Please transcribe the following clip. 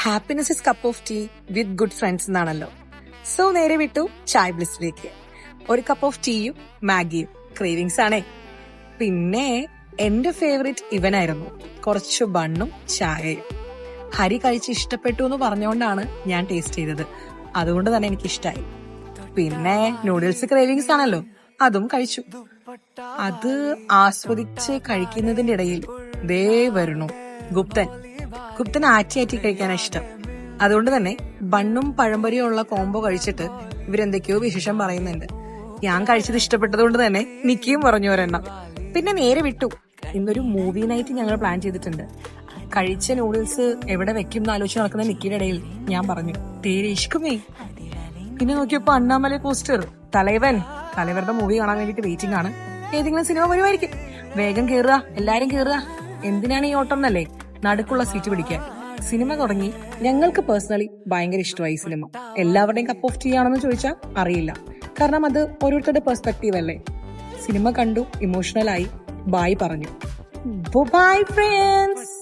Happiness is cup of tea with good friends എന്നാണല്ലോ. So നേരെ വിട്ടു ചായ് ബ്ലിസ്സിലേക്ക്. ഒരു കപ്പ് ഓഫ് ടീയും മാഗിയും ക്രേവിങ്സ് ആണേ. പിന്നെ എന്റെ ഫേവറേറ്റ് ഇവനായിരുന്നു. കുറച്ച് ബണ്ണും ചായയും. ഹരി കഴിച്ച് ഇഷ്ടപ്പെട്ടു എന്ന് പറഞ്ഞുകൊണ്ടാണ് ഞാൻ ടേസ്റ്റ് ചെയ്തത്. അതുകൊണ്ട് തന്നെ എനിക്ക് ഇഷ്ടമായി. പിന്നെ നൂഡിൽസ് ക്രേവിങ്സ് ആണല്ലോ, അതും കഴിച്ചു. അത് ആസ്വദിച്ച് കഴിക്കുന്നതിന്റെ ഇടയിൽ ദേ വരുന്നു ഗുപ്തൻ ആറ്റി കഴിക്കാനാ ഇഷ്ടം. അതുകൊണ്ട് തന്നെ ബണ്ണും പഴംപൊരിയും ഉള്ള കോംബോ കഴിച്ചിട്ട് ഇവരെന്തൊക്കെയോ വിശേഷം പറയുന്നുണ്ട്. ഞാൻ കഴിച്ചത് ഇഷ്ടപ്പെട്ടതുകൊണ്ട് തന്നെ നിക്കിയും പറഞ്ഞു ഒരെണ്ണം. പിന്നെ നേരെ വിട്ടു. ഇന്നൊരു മൂവി നൈറ്റ് ഞങ്ങൾ പ്ലാൻ ചെയ്തിട്ടുണ്ട്. കഴിച്ച നൂഡിൽസ് എവിടെ വെക്കും എന്ന് ആലോചിച്ച് നടക്കുന്ന നിക്കിയുടെ ഇടയിൽ ഞാൻ പറഞ്ഞു, തേരെ ഇഷ്കുമേ. പിന്നെ നോക്കിയപ്പോ അണ്ണാമലൈ പോസ്റ്റർ. തലവരുടെ മൂവി കാണാൻ വേണ്ടിട്ട് വെയിറ്റിംഗ് ആണ്. ഏതെങ്കിലും സിനിമ വരുമായിരിക്കും. വേഗം കേറുക, എല്ലാരും കേറുക. എന്തിനാണ് ഈ ഓട്ടം എന്നല്ലേ, നടുക്കുള്ള സീറ്റ് പിടിക്കാൻ. സിനിമ തുടങ്ങി. ഞങ്ങൾക്ക് പേഴ്സണലി ഭയങ്കര ഇഷ്ടമായി സിനിമ. എല്ലാവരുടെയും കപ്പ് ഓഫ് ടീ ആണെന്ന് ചോദിച്ചാൽ അറിയില്ല, കാരണം അത് ഓരോരുത്തരുടെ പെർസ്പെക്റ്റീവ് അല്ലേ. സിനിമ കണ്ടു, ഇമോഷണൽ ആയി, ബായ് പറഞ്ഞു. Bye friends.